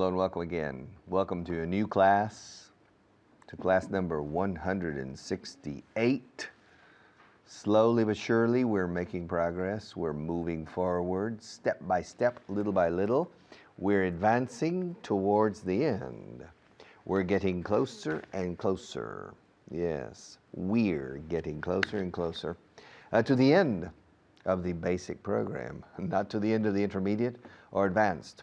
Hello and welcome again. Welcome to a new class, to class number 168. Slowly but surely, we're making progress. We're moving forward, step by step, little by little. We're advancing towards the end. We're getting closer and closer. Yes, we're getting closer and closer to the end of the basic program, not to the end of the intermediate or advanced.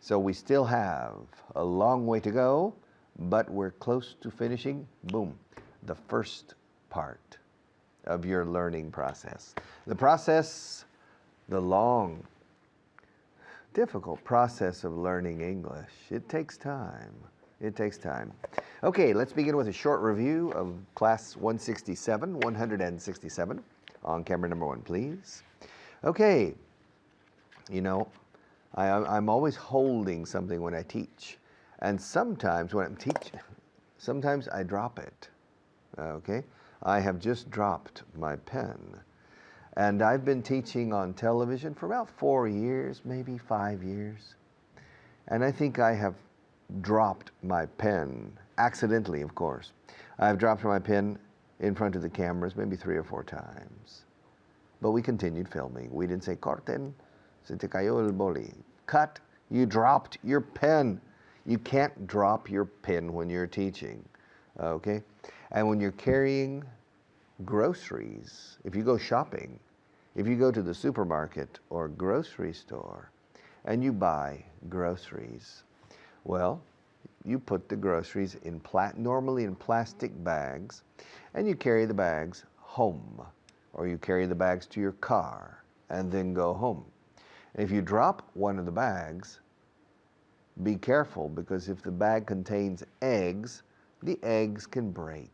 So we still have a long way to go, but we're close to finishing, boom, the first part of your learning process. The process, the long, difficult process of learning English. It takes time. It takes time. Okay, let's begin with a short review of class 167. On camera number 1, please. Okay, you know, I'm always holding something when I teach. And sometimes when I'm teaching, sometimes I drop it. Okay? I have just dropped my pen. And I've been teaching on television for about 4 years, maybe 5 years. And I think I have dropped my pen, accidentally, of course. I've dropped my pen in front of the cameras maybe 3 or 4 times. But we continued filming. We didn't say, corten, se te cayó el boli. Cut, you dropped your pen. You can't drop your pen when you're teaching, okay? And when you're carrying groceries, if you go shopping, if you go to the supermarket or grocery store and you buy groceries, well, you put the groceries in normally in plastic bags, and you carry the bags home, or you carry the bags to your car and then go home. And if you drop one of the bags, be careful, because if the bag contains eggs, the eggs can break.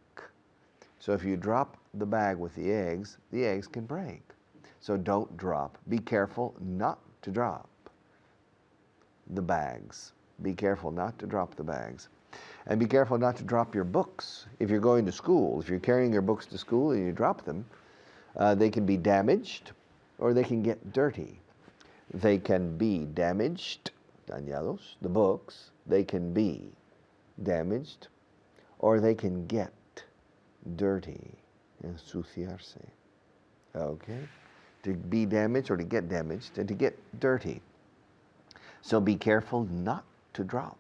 So if you drop the bag with the eggs can break. So don't drop. Be careful not to drop the bags. Be careful not to drop the bags. And be careful not to drop your books. If you're going to school, if you're carrying your books to school and you drop them, they can be damaged or they can get dirty. They can be damaged, dañados, the books. They can be damaged or they can get dirty, ensuciarse. Okay? To be damaged or to get damaged and to get dirty. So be careful not to drop.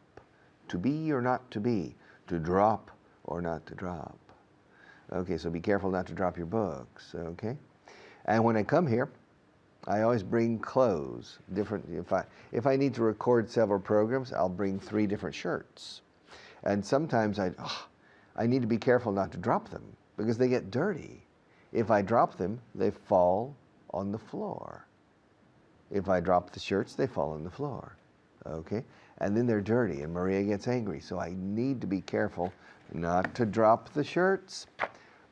To be or not to be. To drop or not to drop. Okay, so be careful not to drop your books, okay? And when I come here, I always bring clothes, different. If I need to record several programs, I'll bring 3 different shirts. And sometimes I need to be careful not to drop them because they get dirty. If I drop them, they fall on the floor. If I drop the shirts, they fall on the floor, okay? And then they're dirty and Maria gets angry. So I need to be careful not to drop the shirts.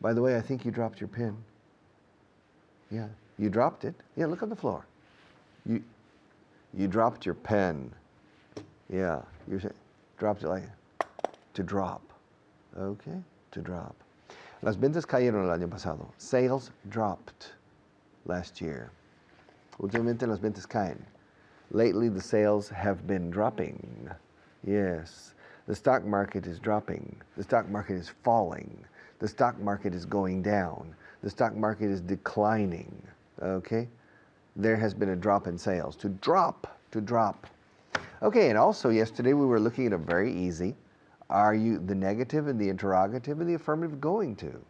By the way, I think you dropped your pen. Yeah, you dropped it. Yeah, look on the floor. You dropped your pen. Yeah, you dropped it like to drop. Okay, to drop. Las ventas cayeron el año pasado. Sales dropped last year. Últimamente las ventas caen. Lately the sales have been dropping. Yes, the stock market is dropping. The stock market is falling. The stock market is going down. The stock market is declining, okay? There has been a drop in sales. To drop. Okay, and also yesterday we were looking at a very easy, are you the negative and the interrogative and the affirmative going to?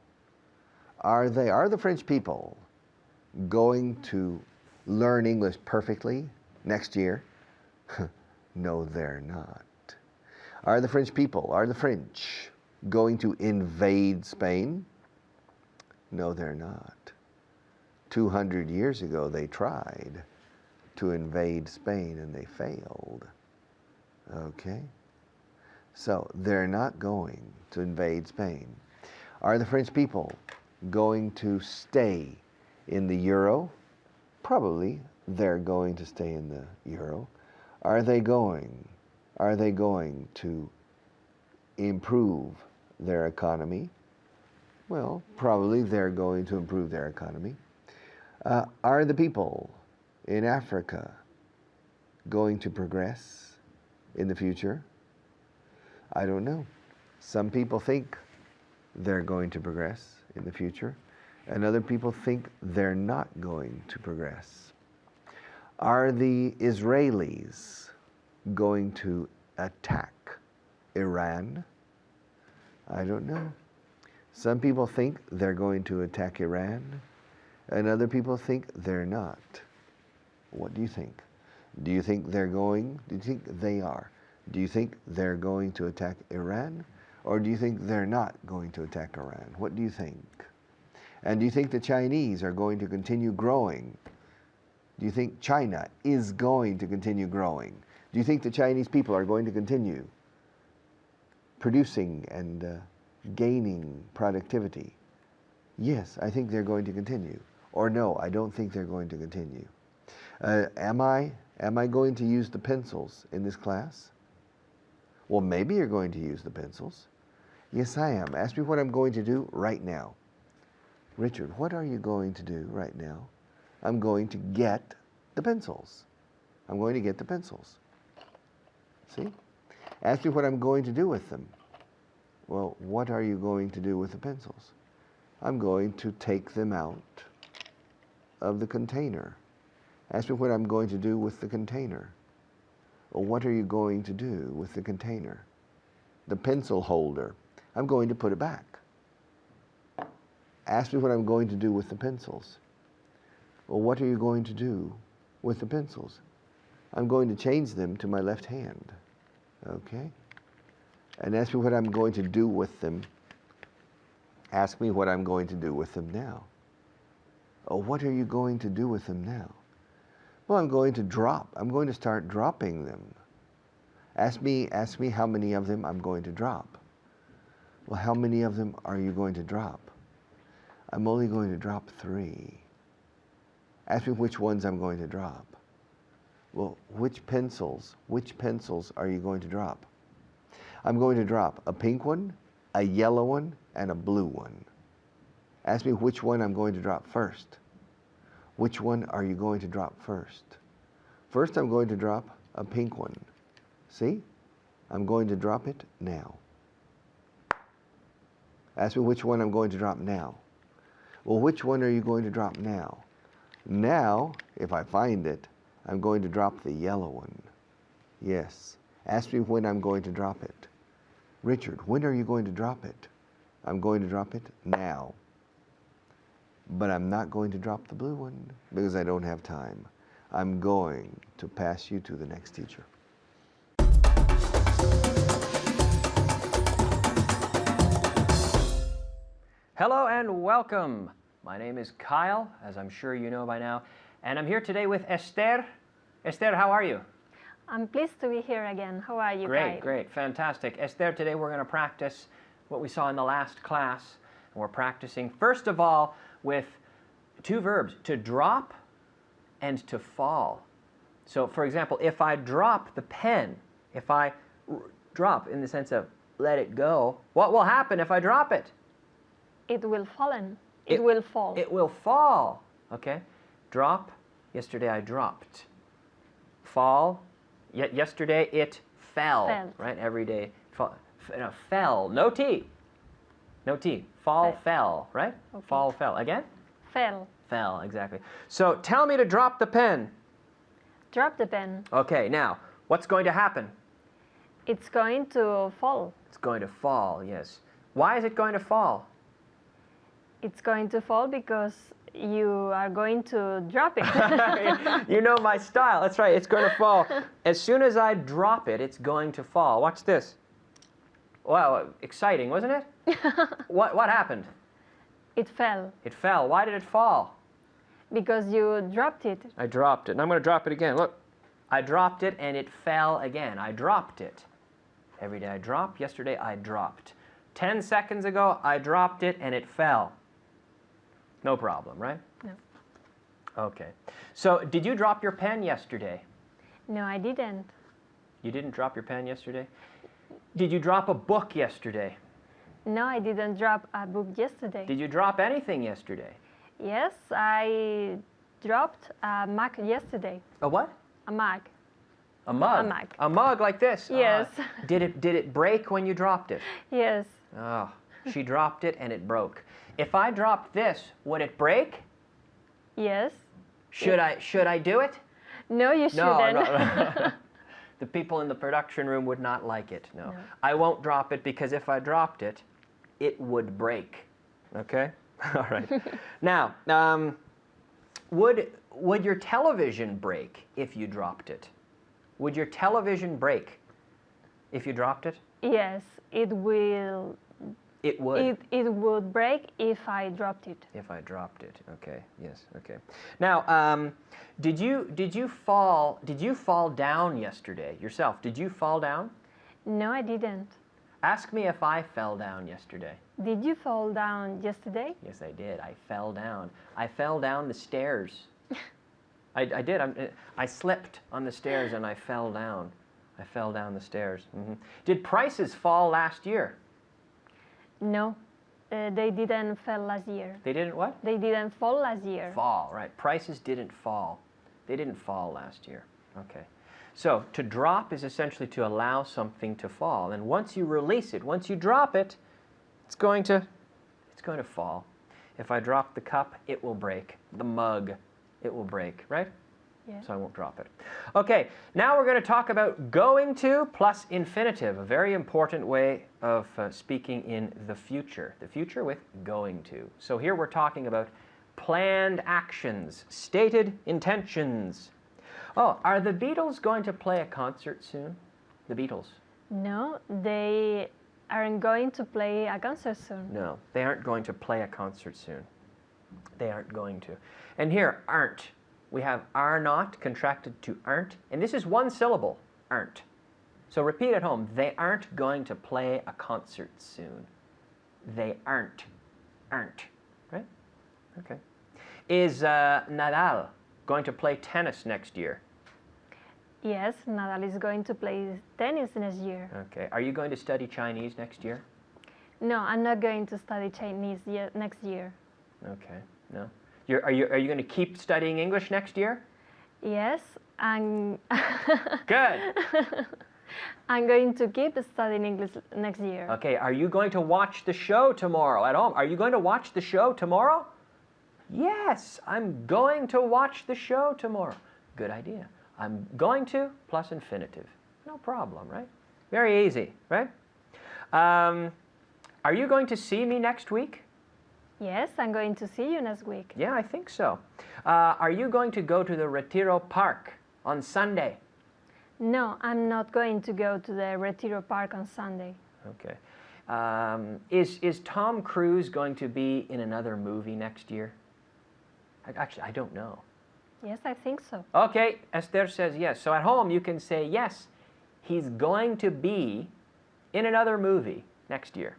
Are the French people going to learn English perfectly next year? No, they're not. Are the French going to invade Spain? No, they're not. 200 years ago, they tried to invade Spain and they failed. Okay? So, they're not going to invade Spain. Are the French people going to stay in the euro? Probably they're going to stay in the euro. Are they going to improve their economy? Well, probably they're going to improve their economy. Are the people in Africa going to progress? in the future? I don't know. Some people think they're going to progress in the future, and other people think they're not going to progress. Are the Israelis going to attack Iran? I don't know. Some people think they're going to attack Iran, and other people think they're not. What do you think? Do you think they're going? Do you think they are? Do you think they're going to attack Iran? Or do you think they're not going to attack Iran? What do you think? And do you think the Chinese are going to continue growing? Do you think China is going to continue growing? Do you think the Chinese people are going to continue producing and gaining productivity? Yes, I think they're going to continue. Or no, I don't think they're going to continue. Am I going to use the pencils in this class? Well, maybe you're going to use the pencils. Yes, I am. Ask me what I'm going to do right now. Richard, what are you going to do right now? I'm going to get the pencils. I'm going to get the pencils. See? Ask me what I'm going to do with them. Well, what are you going to do with the pencils? I'm going to take them out of the container. Ask me what I'm going to do with the container. Well, what are you going to do with the container? The pencil holder. I'm going to put it back. Ask me what I'm going to do with the pencils. Well, what are you going to do with the pencils? I'm going to change them to my left hand. Okay? And ask me what I'm going to do with them. Ask me what I'm going to do with them now. Oh, what are you going to do with them now? Well, I'm going to drop. I'm going to start dropping them. Ask me how many of them I'm going to drop. Well, how many of them are you going to drop? I'm only going to drop 3. Ask me which ones I'm going to drop. Well, which pencils are you going to drop? I'm going to drop a pink one, a yellow one, and a blue one. Ask me which one I'm going to drop first. Which one are you going to drop first? First, I'm going to drop a pink one. See? I'm going to drop it now. Ask me which one I'm going to drop now. Well, which one are you going to drop now? Now, if I find it, I'm going to drop the yellow one. Yes. Ask me when I'm going to drop it. Richard, when are you going to drop it? I'm going to drop it now. But I'm not going to drop the blue one because I don't have time. I'm going to pass you to the next teacher. Hello and welcome. My name is Kyle, as I'm sure you know by now, and I'm here today with Esther. Esther, how are you? I'm pleased to be here again. How are you, Great, Kyle? great, fantastic. Esther, today we're going to practice what we saw in the last class. And we're practicing, first of all, with 2 verbs, to drop and to fall. So, for example, if I drop the pen, if I drop in the sense of let it go, what will happen if I drop it? It will fallen. It will fall. It will fall. Okay? Drop. Yesterday I dropped. Fall. Yesterday it fell. Right? Every day. Fell. No T. No T. Fall, fell. Right? Okay. Fall, fell. Again? Fell. Fell, exactly. So tell me to drop the pen. Drop the pen. Okay, now, what's going to happen? It's going to fall. It's going to fall, yes. Why is it going to fall? It's going to fall because you are going to drop it. You know my style. That's right. It's going to fall. As soon as I drop it, it's going to fall. Watch this. Wow, exciting, wasn't it? What happened? It fell. It fell. Why did it fall? Because you dropped it. I dropped it. And I'm going to drop it again. Look. I dropped it and it fell again. I dropped it. Every day I drop. Yesterday I dropped. 10 seconds ago, I dropped it and it fell. No problem, right? No. Okay. So, did you drop your pen yesterday? No, I didn't. You didn't drop your pen yesterday? Did you drop a book yesterday? No, I didn't drop a book yesterday. Did you drop anything yesterday? Yes, I dropped a mug yesterday. A what? A mug. A mug. A mug. A mug like this. Yes. Did it break when you dropped it? Yes. Oh, she dropped it and it broke. If I dropped this, would it break? Yes. Should I do it? No, you No, shouldn't. no. The people in the production room would not like it. No. No. I won't drop it because if I dropped it, it would break. Okay? All right. Now, would your television break if you dropped it? Would your television break if you dropped it? Yes, it will. It would. It would break if I dropped it. If I dropped it. Okay. Yes. Okay. Now, did you fall down yesterday yourself? Did you fall down? No, I didn't. Ask me if I fell down yesterday. Did you fall down yesterday? Yes, I did. I fell down. I fell down the stairs. I did. I slipped on the stairs and I fell down. I fell down the stairs. Did prices fall last year? No, they didn't fall last year. They didn't what? They didn't fall last year. Fall, right. Prices didn't fall. They didn't fall last year. Okay. So to drop is essentially to allow something to fall. And once you release it, once you drop it, it's going to fall. If I drop the cup, it will break. The mug, it will break, right? Yeah. So I won't drop it. Okay, now we're going to talk about going to plus infinitive, a very important way of speaking in the future with going to. So here we're talking about planned actions, stated intentions. Oh, are the Beatles going to play a concert soon? The Beatles? No, they aren't going to play a concert soon. No, they aren't going to play a concert soon. They aren't going to. And here, aren't. We have are not contracted to aren't, and this is one syllable, aren't. So repeat at home, they aren't going to play a concert soon. They aren't, right? Okay. Is Nadal going to play tennis next year? Yes, Nadal is going to play tennis next year. Okay. Are you going to study Chinese next year? No, I'm not going to study Chinese next year. Okay. No. Are you going to keep studying English next year? Yes, and Good. I'm going to keep studying English next year. Okay. Are you going to watch the show tomorrow at home? Are you going to watch the show tomorrow? Yes, I'm going to watch the show tomorrow. Good idea. I'm going to plus infinitive. No problem, right? Very easy, right? Are you going to see me next week? Yes, I'm going to see you next week. Yeah, I think so. Are you going to go to the Retiro Park on Sunday? No, I'm not going to go to the Retiro Park on Sunday. Okay. Is Tom Cruise going to be in another movie next year? Actually, I don't know. Yes, I think so. Okay, Esther says yes. So at home you can say yes, he's going to be in another movie next year.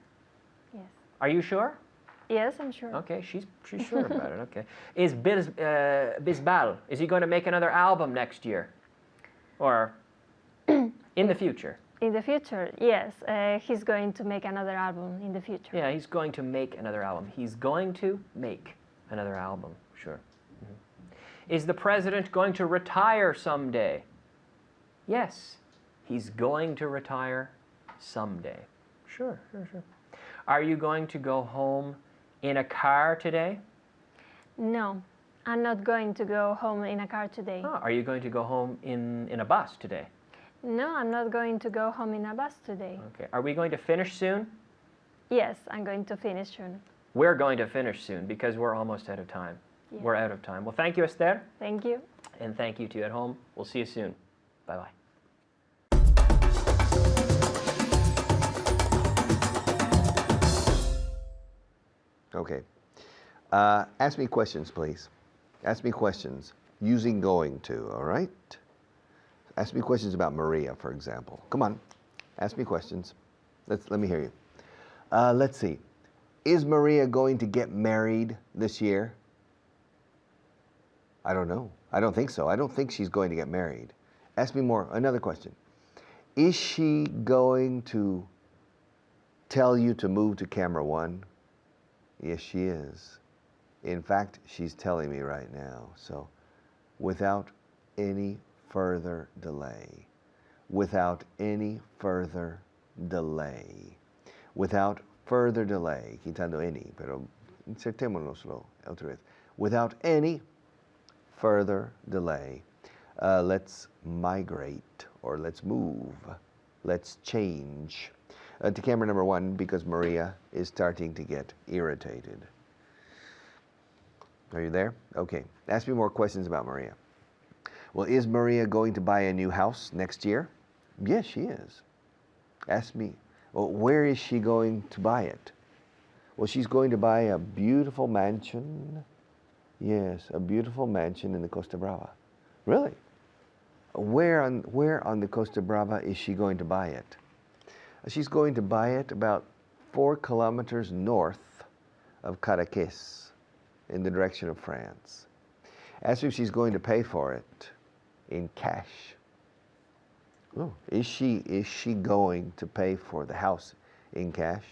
Yes. Are you sure? Yes, I'm sure. Okay, she's sure about it. Okay. Is Bisbal, is he going to make another album next year? Or in the future? In the future, yes, he's going to make another album in the future. Yeah, he's going to make another album. He's going to make another album, sure. Is the president going to retire someday? Yes, he's going to retire someday. Sure. Are you going to go home in a car today? No, I'm not going to go home in a car today. Oh, are you going to go home in a bus today? No, I'm not going to go home in a bus today. Okay. Are we going to finish soon? Yes, I'm going to finish soon. We're going to finish soon because we're almost out of time. Yeah. We're out of time. Well, thank you, Esther. Thank you. And thank you to you at home. We'll see you soon. Bye-bye. Okay. Ask me questions, please. Ask me questions using going to, all right? Ask me questions about Maria, for example. Come on. Ask me questions. Let me hear you. Let's see. Is Maria going to get married this year? I don't know. I don't think so. I don't think she's going to get married. Ask me more. Another question. Is she going to tell you to move to camera one? Yes, she is. In fact, she's telling me right now. So without any further delay, without any further delay. Without further delay. Quitando any, pero insertémonoslo otra vez. Without any further delay. Let's migrate, or let's move. Let's change. To camera number 1, because Maria is starting to get irritated. Are you there? Okay. Ask me more questions about Maria. Well, is Maria going to buy a new house next year? Yes, she is. Ask me, well, where is she going to buy it? Well, she's going to buy a beautiful mansion. Yes, a beautiful mansion in the Costa Brava. Really? Where on the Costa Brava is she going to buy it? She's going to buy it about 4 kilometers north of Cadaqués, in the direction of France. Ask her if she's going to pay for it in cash. Oh, is she going to pay for the house in cash?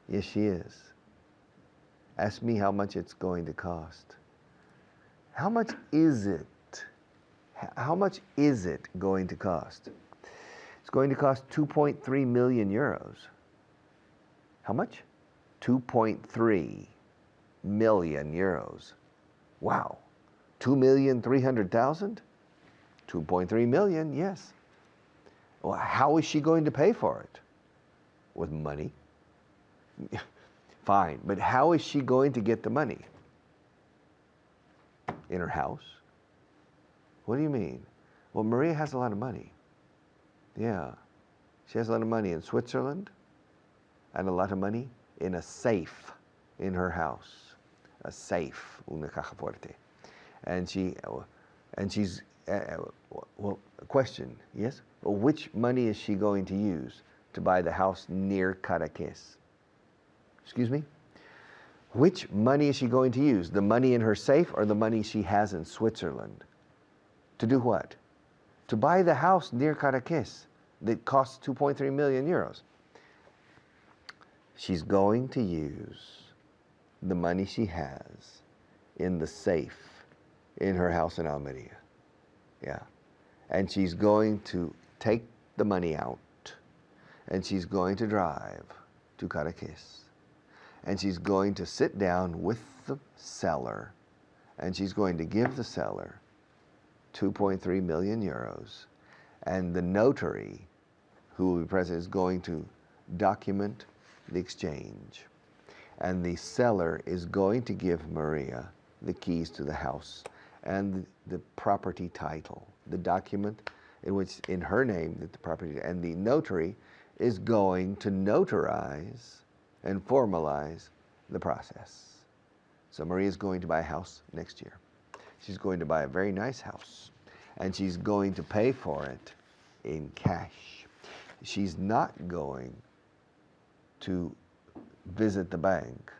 Yes, she is. Ask me how much it's going to cost. How much is it? How much is it going to cost? It's going to cost 2.3 million euros. How much? 2.3 million euros. Wow. 2,300,000? 2.3 million, yes. Well, how is she going to pay for it? With money. Fine, but how is she going to get the money? In her house? What do you mean? Well, Maria has a lot of money. Yeah. She has a lot of money in Switzerland and a lot of money in a safe in her house. A safe, una caja fuerte. And she's, well, a question, yes? Well, which money is she going to use to buy the house near Cadaqués? Excuse me? Which money is she going to use? The money in her safe or the money she has in Switzerland? To do what? To buy the house near Cadaqués that costs 2.3 million euros. She's going to use the money she has in the safe in her house in Almeria. Yeah. And she's going to take the money out and she's going to drive to Cadaqués. And she's going to sit down with the seller and she's going to give the seller 2.3 million euros. And the notary, who will be present, is going to document the exchange. And the seller is going to give Maria the keys to the house and the property title, the document in which, in her name, the property, and the notary is going to notarize and formalize the process. So Maria is going to buy a house next year. She's going to buy a very nice house, and she's going to pay for it in cash. She's not going to visit the bank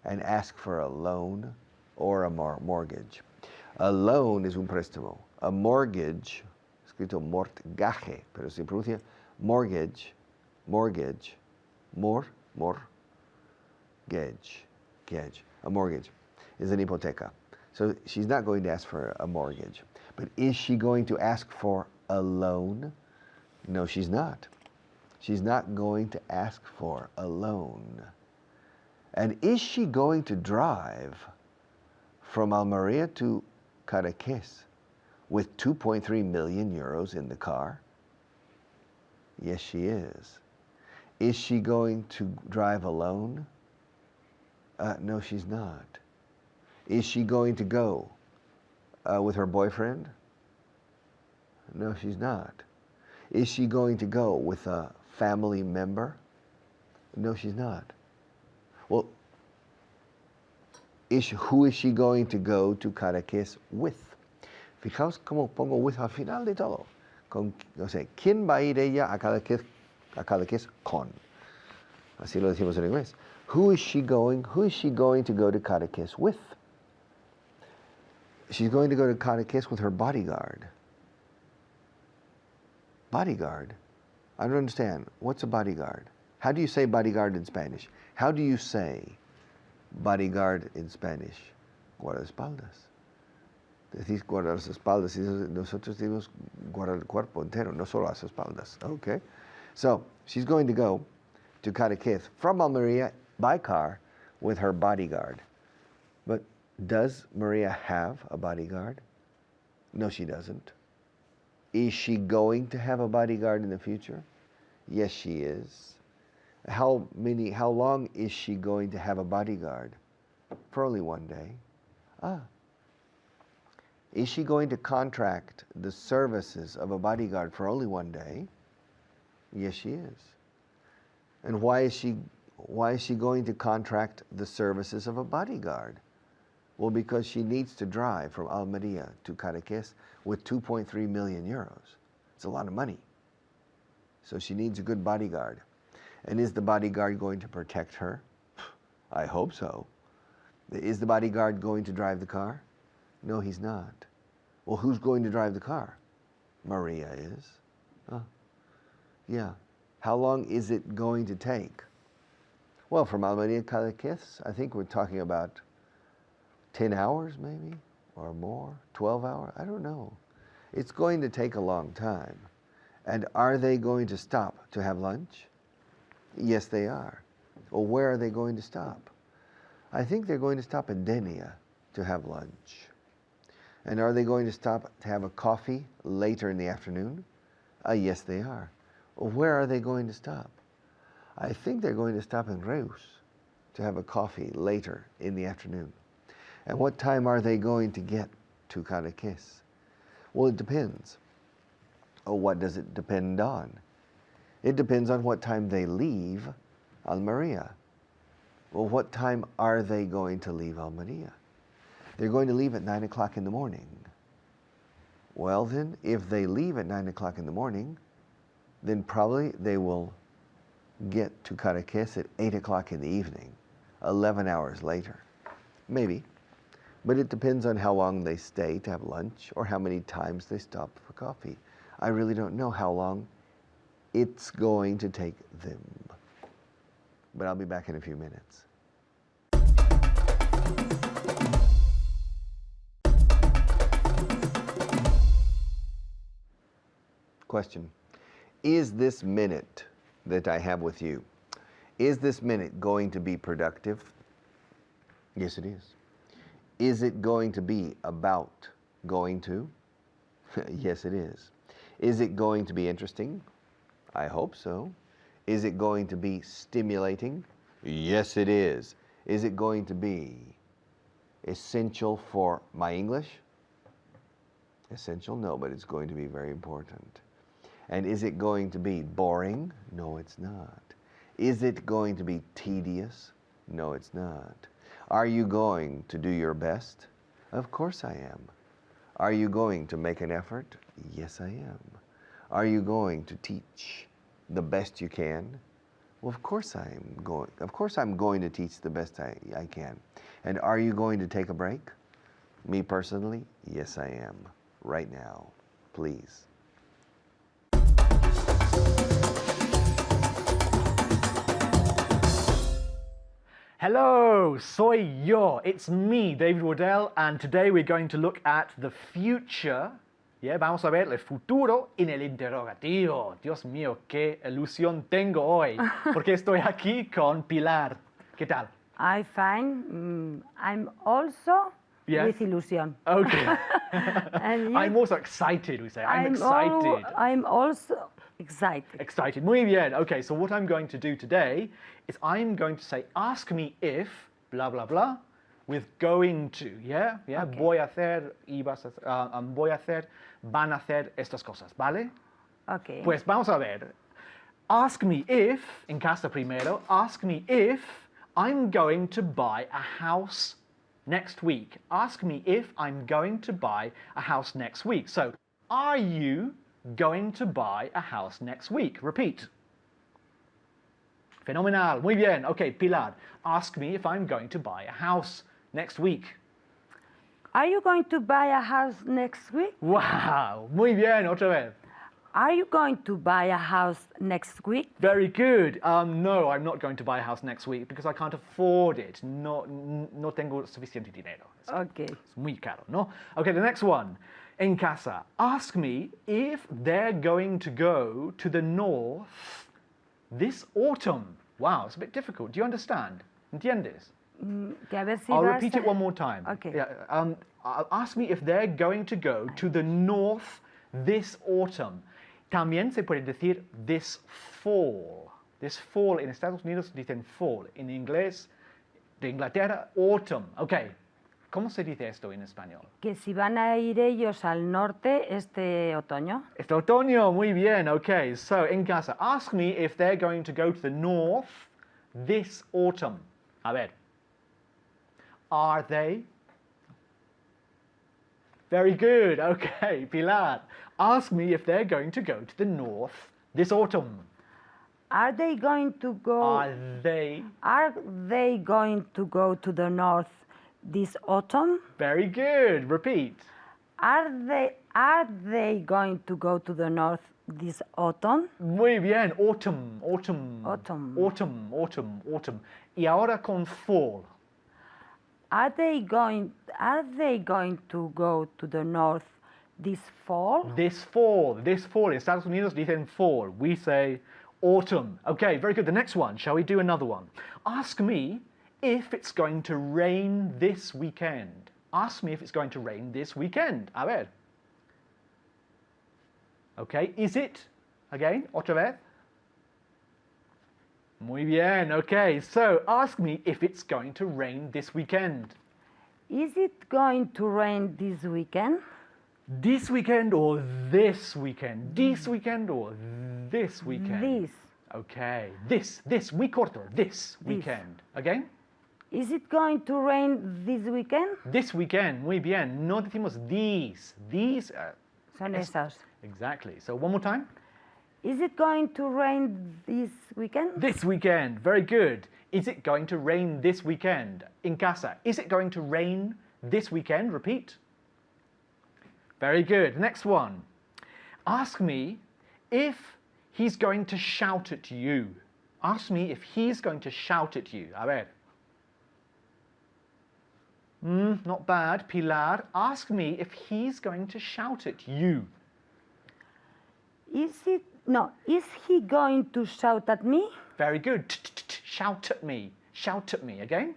and ask for a loan or a mortgage. A loan is un préstamo. A mortgage, escrito mortgage, pero se pronuncia mortgage, a mortgage is an hipoteca. So she's not going to ask for a mortgage. But is she going to ask for a loan? No, she's not. She's not going to ask for a loan. And is she going to drive from Almeria to Cadaqués with 2.3 million euros in the car? Yes, she is. Is she going to drive alone? No, she's not. Is she going to go with her boyfriend? No, she's not. Is she going to go with a family member? No, she's not. Well, who is she going to go to Cadaqués with? Fijaos cómo pongo with al final de todo. O sea, ¿quién va a ir ella a Cadaqués con? Así lo decimos en inglés. Who is she going to go to Cadaqués with? She's going to go to Cadaqués with her bodyguard. Bodyguard? I don't understand. What's a bodyguard? How do you say bodyguard in Spanish? How do you say bodyguard in Spanish? Guardaespaldas. Decís guardar las espaldas. Y nosotros decimos guardar el cuerpo entero, no solo las espaldas. Okay. So she's going to go to Cadaqués from Almeria by car with her bodyguard. But does Maria have a bodyguard? No, she doesn't. Is she going to have a bodyguard in the future? Yes, she is. How long is she going to have a bodyguard? For only one day. Is she going to contract the services of a bodyguard for only one day? Yes, she is. And why is she going to contract the services of a bodyguard? Well, because she needs to drive from Almeria to Cadaqués with 2.3 million euros. It's a lot of money. So she needs a good bodyguard. And is the bodyguard going to protect her? I hope so. Is the bodyguard going to drive the car? No, he's not. Well, who's going to drive the car? Maria is. Yeah. How long is it going to take? Well, from Almeria to Cadaqués, I think we're talking about 10 hours maybe, or more, 12 hours, I don't know. It's going to take a long time. And are they going to stop to have lunch? Yes, they are. Well, where are they going to stop? I think they're going to stop in Denia to have lunch. And are they going to stop to have a coffee later in the afternoon? Yes, they are. Well, where are they going to stop? I think they're going to stop in Reus to have a coffee later in the afternoon. And what time are they going to get to Cadaqués? Well, it depends. What does it depend on? It depends on what time they leave Almeria. Well, what time are they going to leave Almeria? They're going to leave at 9 o'clock in the morning. Well then, if they leave at 9 o'clock in the morning, then probably they will get to Cadaqués at 8 o'clock in the evening, 11 hours later. Maybe. But it depends on how long they stay to have lunch or how many times they stop for coffee. I really don't know how long it's going to take them. But I'll be back in a few minutes. Question. Is this minute that I have with you, is this minute going to be productive? Yes, it is. Is it going to be about going to? Yes, it is. Is it going to be interesting? I hope so. Is it going to be stimulating? Yes, it is. Is it going to be essential for my English? Essential? No, but it's going to be very important. And is it going to be boring? No, it's not. Is it going to be tedious? No, it's not. Are you going to do your best? Of course I am. Are you going to make an effort? Yes, I am. Are you going to teach the best you can? Well, of course I'm going to teach the best I can. And are you going to take a break? Me personally? Yes, I am. Right now. Please. Hello, soy yo. It's me, David Waddell, and today we're going to look at the future. Yeah, vamos a ver el futuro en el interrogativo. Dios mío, qué ilusión tengo hoy, porque estoy aquí con Pilar. ¿Qué tal? I'm fine. I'm also Yes? with illusion. Okay. And you? I'm also excited, we say. I'm excited. I'm also excited. Excited. Muy bien. Okay, so what I'm going to do today is I'm going to say, ask me if, blah, blah, blah, with going to, yeah? Yeah, Okay. voy a hacer, voy a hacer, van a hacer estas cosas, ¿vale? Okay. Pues vamos a ver. Ask me if, en casa primero, ask me if I'm going to buy a house next week. Ask me if I'm going to buy a house next week. So, are you going to buy a house next week? Repeat. Fenomenal. Muy bien. Okay, Pilar, ask me if I'm going to buy a house next week. Are you going to buy a house next week? Wow. Muy bien. Otra vez. Are you going to buy a house next week? Very good. No, I'm not going to buy a house next week because I can't afford it. No tengo suficiente dinero. Okay. Es muy caro, ¿no? Okay, the next one. En casa, ask me if they're going to go to the north this autumn. Wow, it's a bit difficult. Do you understand? ¿Entiendes? Que a ver si I'll vas repeat a- it one more time. Okay. Yeah, ask me if they're going to go to the north this autumn. También se puede decir this fall. This fall en Estados Unidos dicen fall. En inglés de Inglaterra, autumn. Okay. ¿Cómo se dice esto en español? Que si van a ir ellos al norte este otoño. Este otoño, muy bien. Okay, so en casa, ask me if they're going to go to the north this autumn. A ver. Are they? Very good. Okay, Pilar. Ask me if they're going to go to the north this autumn. Are they going to go? Are they? Are they going to go to the north this autumn? Very good. Repeat. Are they going to go to the north this autumn? Muy bien. Autumn, autumn. Autumn. Autumn, autumn, autumn. Y ahora con fall. Are they going to go to the north this fall? This fall. This fall. En Estados Unidos dicen fall. We say autumn. Okay, very good. The next one. Shall we do another one? Ask me if it's going to rain this weekend. Ask me if it's going to rain this weekend. A ver. Okay, is it? Again, otra vez. Muy bien, okay. So, ask me if it's going to rain this weekend. Is it going to rain this weekend? This weekend or this weekend? This weekend or this weekend? This. Okay, this, muy corto, this weekend. Again? Is it going to rain this weekend? This weekend, muy bien. No decimos these. These, Son esas. exactly. So one more time. Is it going to rain this weekend? This weekend, very good. Is it going to rain this weekend? In casa, is it going to rain this weekend? Repeat. Very good. Next one. Ask me if he's going to shout at you. Ask me if he's going to shout at you. A ver. Not bad. Pilar, ask me if he's going to shout at you. Is he going to shout at me? Very good. Shout at me. Shout at me. Again.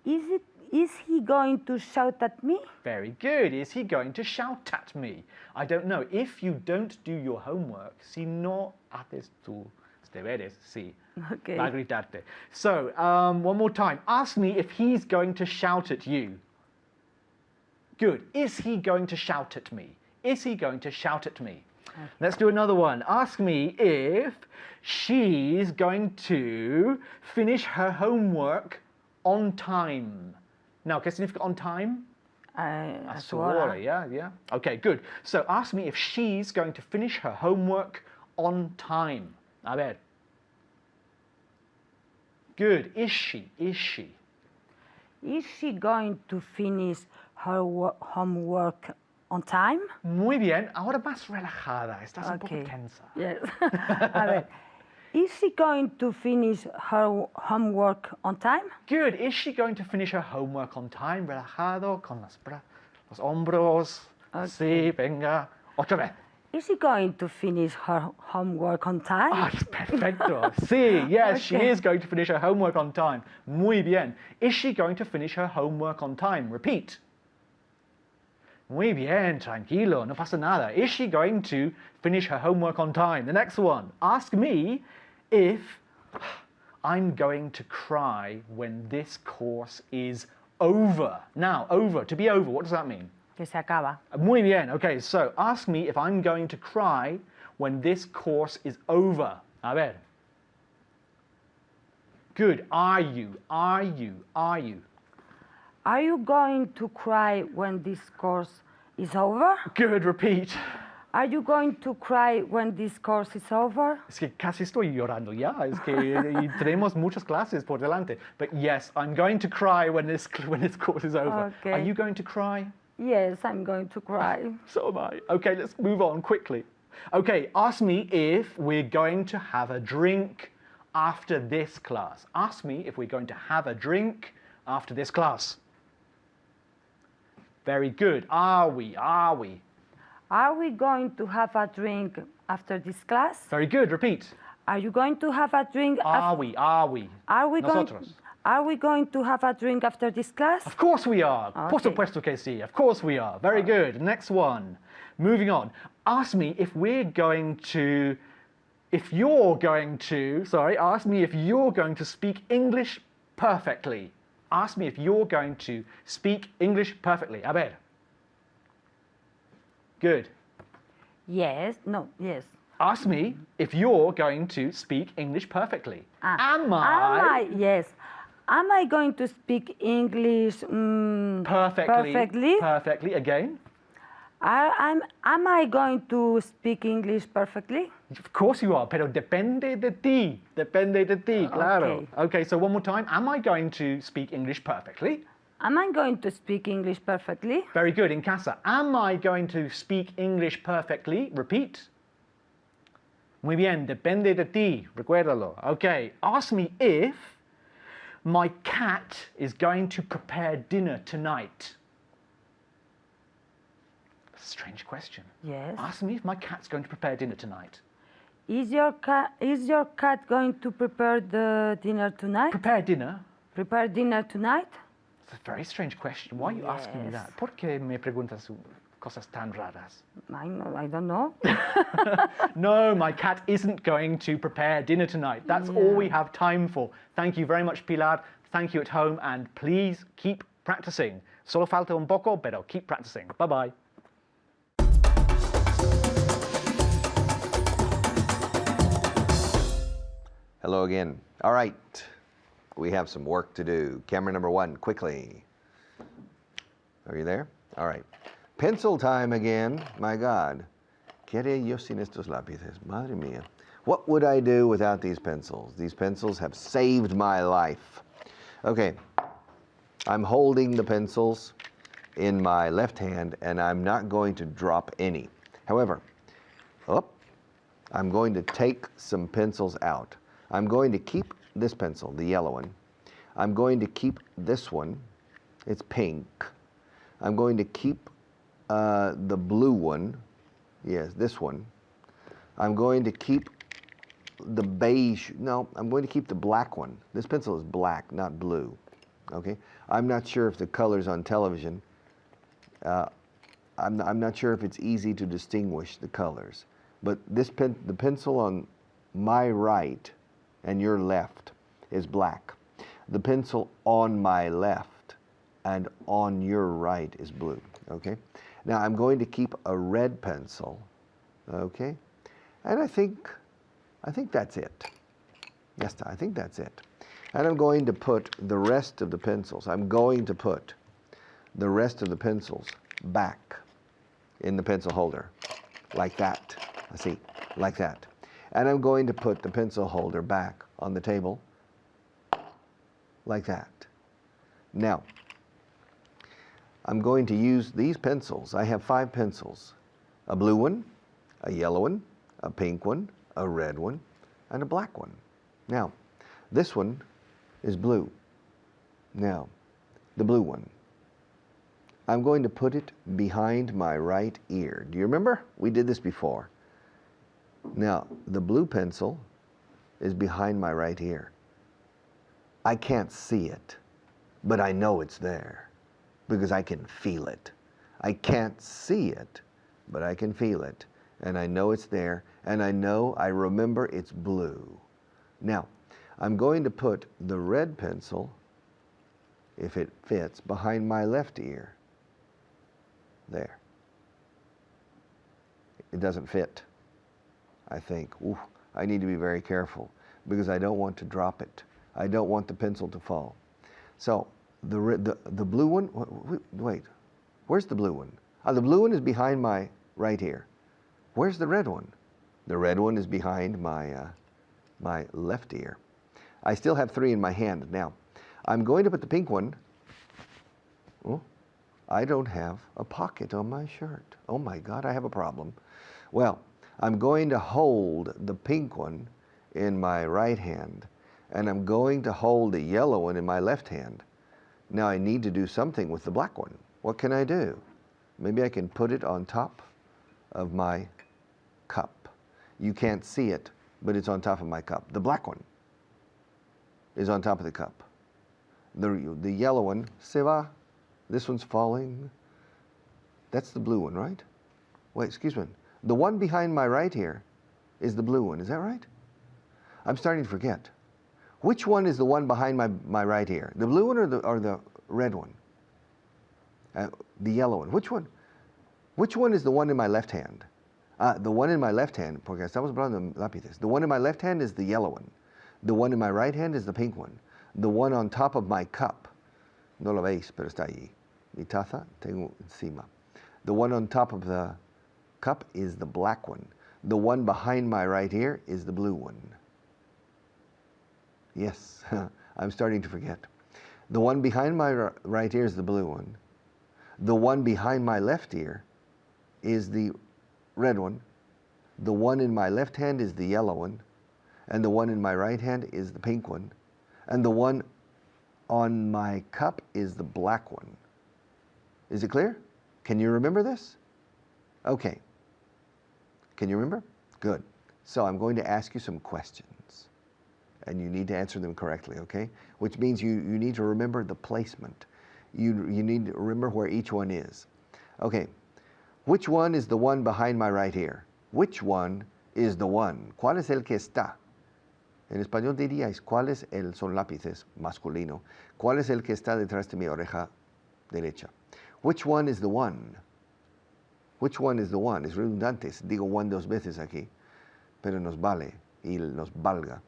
Is he going to shout at me? Very good. Is he going to shout at me? I don't know. If you don't do your homework, si no haces tus deberes, sí, Okay. va a gritarte. So, one more time. Ask me if he's going to shout at you. Good. Is he going to shout at me? Is he going to shout at me? Okay. Let's do another one. Ask me if she's going to finish her homework on time. Now, ¿qué significa on time? A su hora, hora. yeah. Okay, good. So ask me if she's going to finish her homework on time. A ver. Good. Is she? Is she going to finish her homework on time? Muy bien. Ahora más relajada. Estás un poco Okay. tensa. Yes. A ver. Is she going to finish her homework on time? Good. Is she going to finish her homework on time? Relajado, con los hombros. Sí, venga. Otra vez. Is she going to finish her homework on time? Ah, perfecto. Sí, yes, she Okay. is going to finish her homework on time. Muy bien. Is she going to finish her homework on time? Repeat. Muy bien, tranquilo, no pasa nada. Is she going to finish her homework on time? The next one. Ask me if I'm going to cry when this course is over. Now, over, to be over, what does that mean? Que se acaba. Muy bien. Okay, so ask me if I'm going to cry when this course is over. A ver. Good. Are you? Are you going to cry when this course is over? Good. Repeat. Are you going to cry when this course is over? Es que casi estoy llorando ya. Es que y tenemos muchas clases por delante. But yes, I'm going to cry when this course is over. Okay. Are you going to cry? Yes, I'm going to cry. So am I. Okay, let's move on quickly. Okay, ask me if we're going to have a drink after this class. Ask me if we're going to have a drink after this class. Very good. Are we? Are we? Are we going to have a drink after this class? Very good. Repeat. Are you going to have a drink? Are we? Are we? Are we going? Nosotros. Are we going to have a drink after this class? Of course we are. Por Okay. supuesto que sí. Of course we are. Very good. Next one. Moving on. Ask me if we're going to, ask me if you're going to speak English perfectly. Ask me if you're going to speak English perfectly. A ver. Good. Yes. No. Yes. Ask me if you're going to speak English perfectly. Am I? Yes. Am I going to speak English Perfectly. perfectly? Perfectly. Again. Am I going to speak English perfectly? Of course you are, pero depende de ti. Depende de ti, claro. Okay. Okay, so one more time. Am I going to speak English perfectly? Am I going to speak English perfectly? Very good, in casa. Am I going to speak English perfectly? Repeat. Muy bien, depende de ti. Recuérdalo. Okay, ask me if my cat is going to prepare dinner tonight. Strange question. Yes. Ask me if my cat's going to prepare dinner tonight. Is your cat going to prepare the dinner tonight? Prepare dinner? Prepare dinner tonight? It's a very strange question. Why are you asking me Yes. that? ¿Por qué me preguntas cosas tan raras? I don't know. No, my cat isn't going to prepare dinner tonight. That's all we have time for. Thank you very much, Pilar. Thank you at home, and please keep practicing. Solo falta un poco, pero keep practicing. Bye-bye. Hello again. All right. We have some work to do. Camera number 1, quickly. Are you there? All right. Pencil time again. My God. ¿Qué haré yo sin estos lápices? Madre mía. What would I do without these pencils? These pencils have saved my life. Okay. I'm holding the pencils in my left hand, and I'm not going to drop any. However, I'm going to take some pencils out. I'm going to keep this pencil, the yellow one. I'm going to keep this one. It's pink. I'm going to keep the blue one. Yes, this one. I'm going to keep the beige. No, I'm going to keep the black one. This pencil is black, not blue. Okay? I'm not sure if the colors on television, I'm not sure if it's easy to distinguish the colors. But the pencil on my right and your left is black. The pencil on my left and on your right is blue, okay? Now I'm going to keep a red pencil, okay? And I think that's it. Yes, I think that's it. And I'm going to put the rest of the pencils, back in the pencil holder, like that. See, like that. And I'm going to put the pencil holder back on the table, like that. Now, I'm going to use these pencils. I have 5 pencils. A blue one, a yellow one, a pink one, a red one, and a black one. Now, this one is blue. Now, the blue one. I'm going to put it behind my right ear. Do you remember? We did this before. Now, the blue pencil is behind my right ear. I can't see it, but I know it's there because I can feel it. I can't see it, but I can feel it. And I know it's there, and I remember it's blue. Now, I'm going to put the red pencil, if it fits, behind my left ear. There. It doesn't fit, I think. Ooh, I need to be very careful because I don't want to drop it. I don't want the pencil to fall. So the blue one, wait, where's the blue one? The blue one is behind my right ear. Where's the red one? The red one is behind my left ear. I still have 3 in my hand. Now, I'm going to put the pink one. Oh, I don't have a pocket on my shirt. Oh my God, I have a problem. Well, I'm going to hold the pink one in my right hand, and I'm going to hold the yellow one in my left hand. Now I need to do something with the black one. What can I do? Maybe I can put it on top of my cup. You can't see it, but it's on top of my cup. The black one is on top of the cup. The yellow one, se va. This one's falling. That's the blue one, right? Wait, excuse me. The one behind my right here is the blue one. Is that right? I'm starting to forget. Which one is the one behind my right here? The blue one or the red one? The yellow one. Which one? Which one is the one in my left hand? The one in my left hand, porque estamos hablando de lápices. The one in my left hand is the yellow one. The one in my right hand is the pink one. The one on top of my cup, no lo veis, pero está allí. Mi taza tengo encima. The one on top of the cup is the black one. The one behind my right ear is the blue one. Yes, I'm starting to forget. The one behind my right ear is the blue one. The one behind my left ear is the red one. The one in my left hand is the yellow one. And the one in my right hand is the pink one. And the one on my cup is the black one. Is it clear? Can you remember this? Okay. Can you remember? Good. So I'm going to ask you some questions. And you need to answer them correctly, okay? Which means you need to remember the placement. You need to remember where each one is. Okay. Which one is the one behind my right ear? Which one is the one? ¿Cuál es el que está? En español diríais, ¿cuál es el, son lápices masculino? ¿Cuál es el que está detrás de mi oreja derecha? Which one is the one? Which one is the one? Es redundante, digo one dos veces aquí, pero nos vale y nos valga,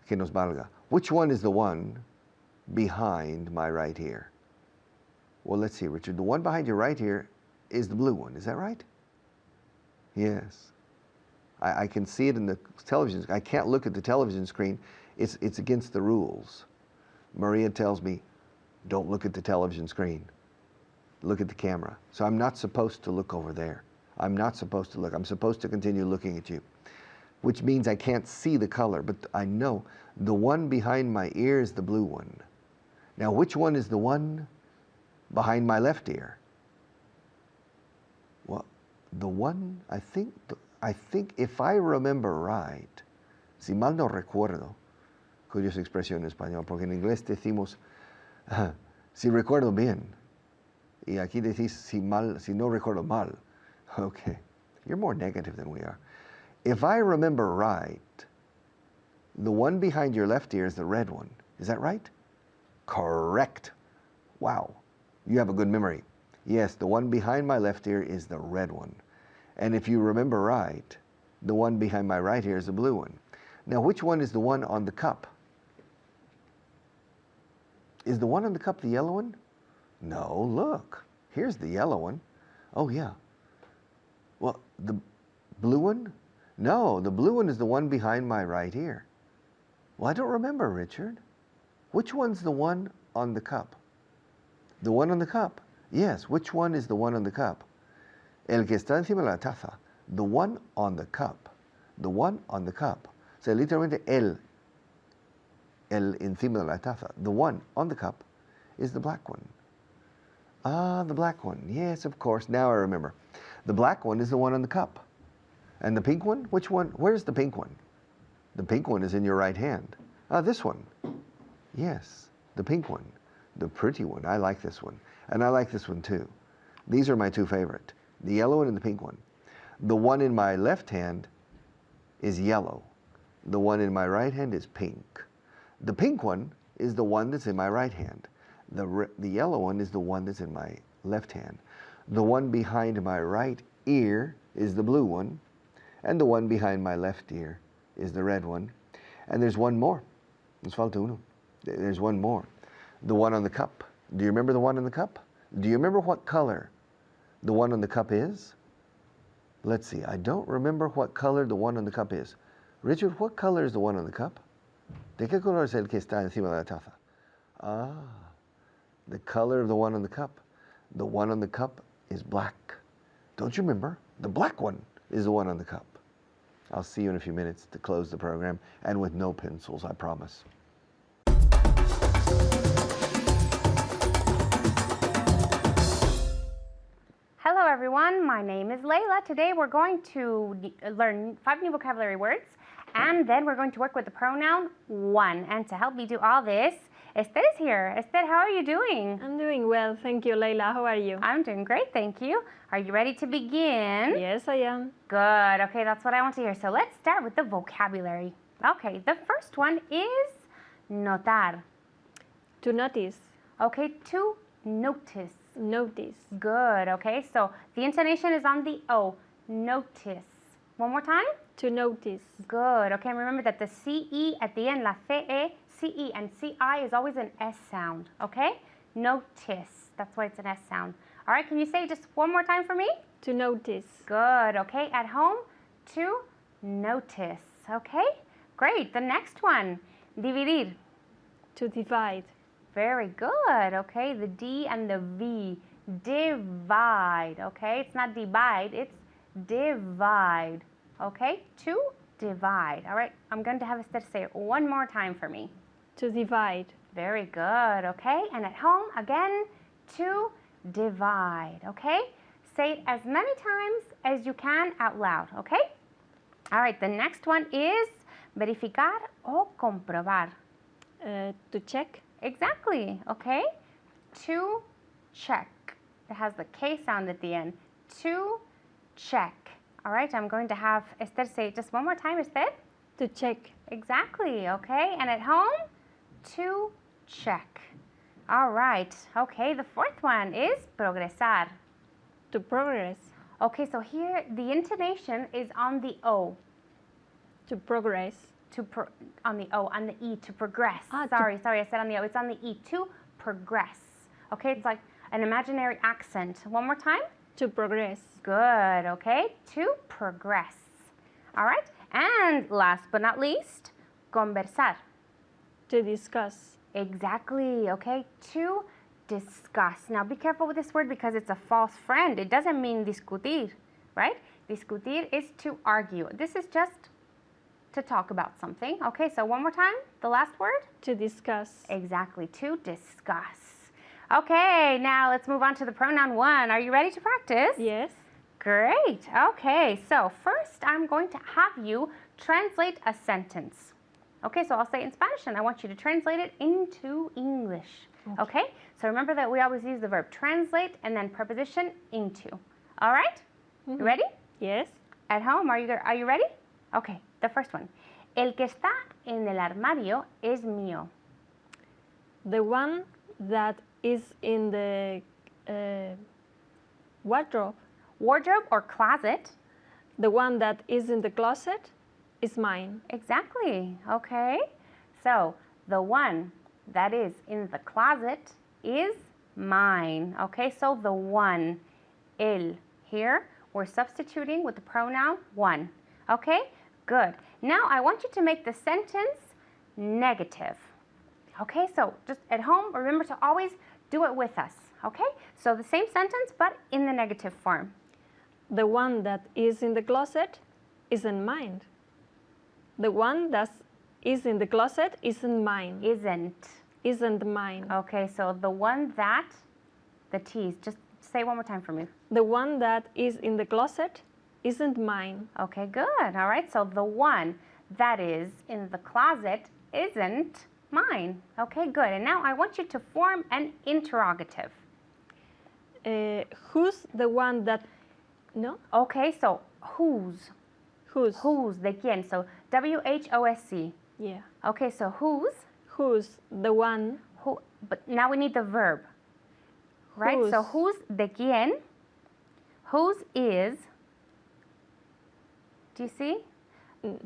que nos valga. Which one is the one behind my right ear? Well, let's see, Richard. The one behind your right ear is the blue one. Is that right? Yes. I can see it in the television. I can't look at the television screen. It's against the rules. Maria tells me, don't look at the television screen. Look at the camera. So I'm not supposed to look over there. I'm not supposed to look. I'm supposed to continue looking at you, which means I can't see the color, but I know the one behind my ear is the blue one. Now, which one is the one behind my left ear? Well, the one, I think if I remember right, si mal no recuerdo, curiosa expresión en español, porque en inglés decimos, si recuerdo bien, y aquí decís si no recuerdo mal. Okay, you're more negative than we are. If I remember right, the one behind your left ear is the red one. Is that right? Correct. Wow, you have a good memory. Yes, the one behind my left ear is the red one. And if you remember right, the one behind my right ear is the blue one. Now, which one is the one on the cup? Is the one on the cup the yellow one? No, look. Here's the yellow one. Oh, yeah. Well, the blue one? No, the blue one is the one behind my right ear. Well, I don't remember, Richard. Which one's the one on the cup? The one on the cup? Yes, which one is the one on the cup? El que está encima de la taza. The one on the cup. The one on the cup. O sea, literalmente el encima de la taza. The one on the cup is the black one. Ah, the black one. Yes, of course. Now I remember. The black one is the one on the cup. And the pink one? Which one? Where's the pink one? The pink one is in your right hand. Ah, this one. Yes, the pink one. The pretty one. I like this one. And I like this one too. These are my two favorite. The yellow one and the pink one. The one in my left hand is yellow. The one in my right hand is pink. The pink one is the one that's in my right hand. The yellow one is the one that's in my left hand. The one behind my right ear is the blue one. And the one behind my left ear is the red one. And there's one more. Nos falta uno. There's one more. The one on the cup. Do you remember the one on the cup? Do you remember what color the one on the cup is? Let's see. I don't remember what color the one on the cup is. Richard, what color is the one on the cup? ¿De qué color es el que está encima de la taza? Ah, the color of the one on the cup. The one on the cup is black. Don't you remember? The black one is the one on the cup. I'll see you in a few minutes to close the program, and with no pencils, I promise. Hello everyone, my name is Layla. Today we're going to learn 5 new vocabulary words, and then we're going to work with the pronoun one. And to help me do all this, Esther is here. Esther, how are you doing? I'm doing well, thank you, Leila. How are you? I'm doing great, thank you. Are you ready to begin? Yes, I am. Good, okay, that's what I want to hear. So let's start with the vocabulary. Okay, the first one is notar. To notice, Okay, to notice. notice. Good, okay, so the intonation is on the O, notice. One more time. To notice. Good, okay, and remember that the CE at the end, la CE, CE and CI is always an S sound, okay? Notice, that's why it's an S sound. All right, can you say just one more time for me? To notice. Good, okay, at home, to notice, okay? Great, the next one, dividir. To divide. Very good, okay, the D and the V, divide, okay? It's not divide, it's divide, okay? To divide, all right? I'm going to have Esther say it one more time for me. To divide. Very good, okay? And at home, again, to divide, okay? Say it as many times as you can out loud, okay? All right, the next one is verificar o comprobar. To check. Exactly, okay? To check. It has the K sound at the end. To check. All right, I'm going to have Esther say it just one more time, Esther. To check. Exactly, okay? And at home, to check. All right, okay, the fourth one is progresar. To progress. Okay, so here the intonation is on the O. To progress. On the O, on the E, to progress. Sorry, I said on the O. It's on the E, to progress. Okay, it's like an imaginary accent. One more time. To progress. Good, okay, to progress. All right, and last but not least, conversar. To discuss. Exactly, okay, to discuss. Now be careful with this word because it's a false friend. It doesn't mean discutir, right? Discutir is to argue. This is just to talk about something. Okay, so one more time, the last word. To discuss. Exactly, to discuss. Okay, now let's move on to the pronoun one. Are you ready to practice? Yes. Great. Okay, so first I'm going to have you translate a sentence. Okay, so I'll say it in Spanish and I want you to translate it into English. Okay? So remember that we always use the verb translate and then preposition into. All right? You ready? Yes. At home, are you ready? Okay, the first one. El que está en el armario es mío. The one that is in the wardrobe. Wardrobe or closet. The one that is in the closet is mine. Exactly. Okay. So the one that is in the closet is mine. Okay, so the one, el. Here, we're substituting with the pronoun one. Okay, good. Now I want you to make the sentence negative. Okay, so just at home, remember to always do it with us. Okay, so the same sentence, but in the negative form. The one that is in the closet isn't mine. The one that is in the closet isn't mine. Isn't mine. Okay, so the one that, the T's, just say it one more time for me. The one that is in the closet isn't mine. Okay, good. All right, so the one that is in the closet isn't mine. Okay, good. And now I want you to form an interrogative. Who's the one that... No? Okay, so whose? Whose? Whose, de quién. So W-H-O-S-C. Yeah. Okay, so whose? Who's the one? Who? But now we need the verb. Right? So whose, de quién. Whose is, do you see?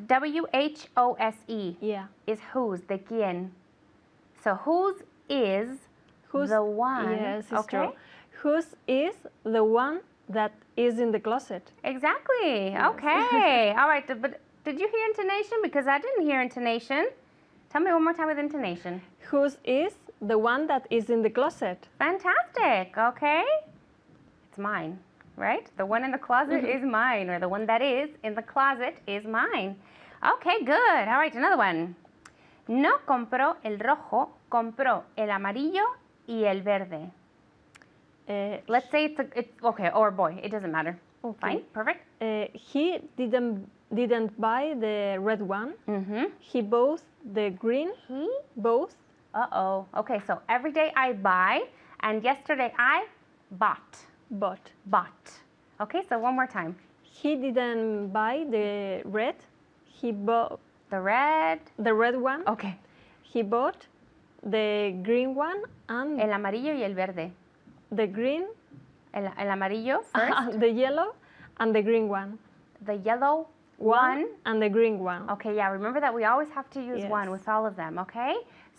W-H-O-S-E. Yeah. Is whose, de quién. So whose is Who's the one. Yes, it's okay? true. Whose is the one that is in the closet? Exactly. Okay. All right. But did you hear intonation? Because I didn't hear intonation. Tell me one more time with intonation. Whose is the one that is in the closet? Fantastic. Okay. It's mine. right? The one in the closet is mine, or the one that is in the closet is mine. Okay, good. All right, another one. No compró el rojo, compró el amarillo y el verde. Let's say it's okay, or boy, it doesn't matter. Okay. Fine, perfect. He didn't buy the red one. Mm-hmm. He bought the green. He? Both. Uh-oh. Okay, so every day I buy, and yesterday I bought. Bought. Bought. Okay, so one more time. He didn't buy the red. He bought The red. the red one. Okay. He bought the green one and El amarillo y el verde. the green, El amarillo first. the yellow, and the green one. The yellow one. And the green one. Okay, yeah, remember that we always have to use one Yes. with all of them, okay?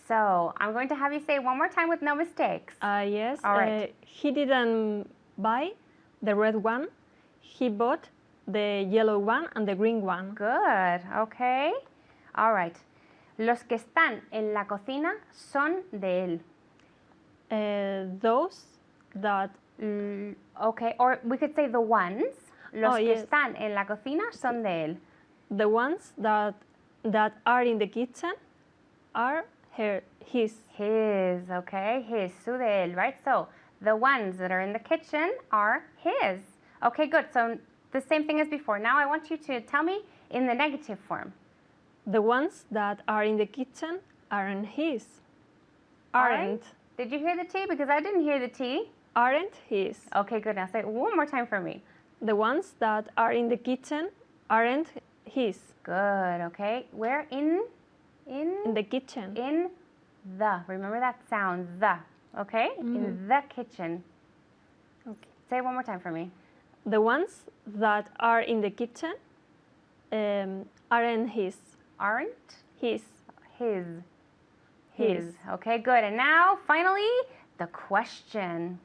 So I'm going to have you say it one more time with no mistakes. Yes. All right. He didn't buy the red one. He bought the yellow one and the green one. Good, okay. All right. Los que están en la cocina son de él. Those that Okay, or we could say the ones. Los Oh, que yes. están en la cocina son de él. the ones that are in the kitchen are his. His, okay? His, su de él, right? So the ones that are in the kitchen are his. Okay, good. So the same thing as before. Now I want you to tell me in the negative form. The ones that are in the kitchen aren't his. Aren't. Did you hear the T? Because I didn't hear the T. Aren't his. Okay, good. Now say it one more time for me. The ones that are in the kitchen aren't his. Good, okay. Where in In the kitchen. in the. Remember that sound, the. Okay? In the kitchen. Okay. Say it one more time for me. The ones that are in the kitchen aren't his. Aren't His. his. His. Okay, good. And now, finally, the question.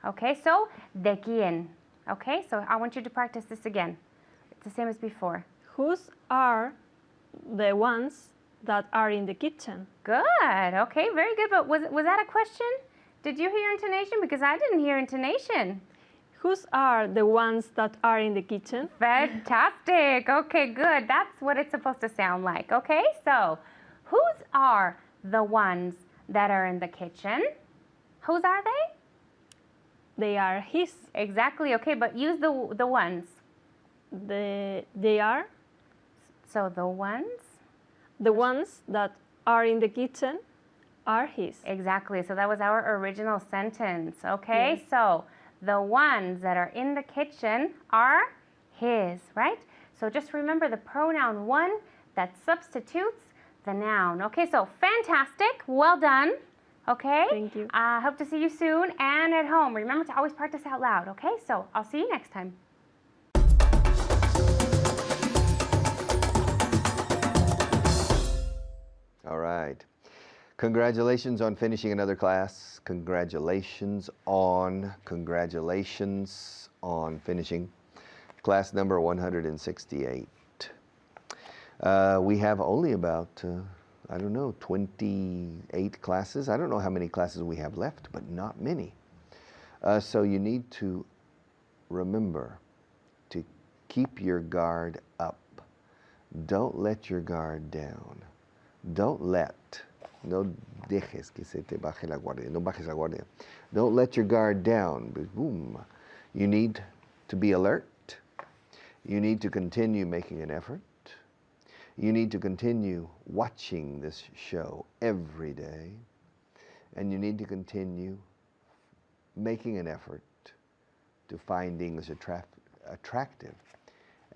Okay, so, ¿de quién? Okay, so I want you to practice this again. It's the same as before. Whose are the ones that are in the kitchen? Good. Okay, very good. But was that a question? Did you hear intonation? Because I didn't hear intonation. Whose are the ones that are in the kitchen? Fantastic. Okay, good. That's what it's supposed to sound like. Okay, so whose are the ones that are in the kitchen? Whose are they? They are his. Exactly. Okay, but use the ones. They are So the ones. the ones that are in the kitchen are his. Exactly. So that was our original sentence. Okay, Yes. so the ones that are in the kitchen are his, right? So just remember the pronoun one that substitutes the noun. Okay, so fantastic. Well done. Okay? Thank you. I hope to see you soon and at home. Remember to always practice out loud. Okay, so I'll see you next time. All right. Congratulations on finishing another class. Congratulations on finishing class number 168. We have only about, 28 classes. I don't know how many classes we have left, but not many. So you need to remember to keep your guard up. Don't let your guard down. No dejes que se te baje la guardia. No bajes la guardia. Don't let your guard down. But boom. You need to be alert. You need to continue making an effort. You need to continue watching this show every day. And you need to continue making an effort to find English attractive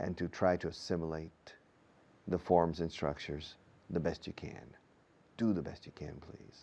and to try to assimilate the forms and structures the best you can. Do the best you can, please.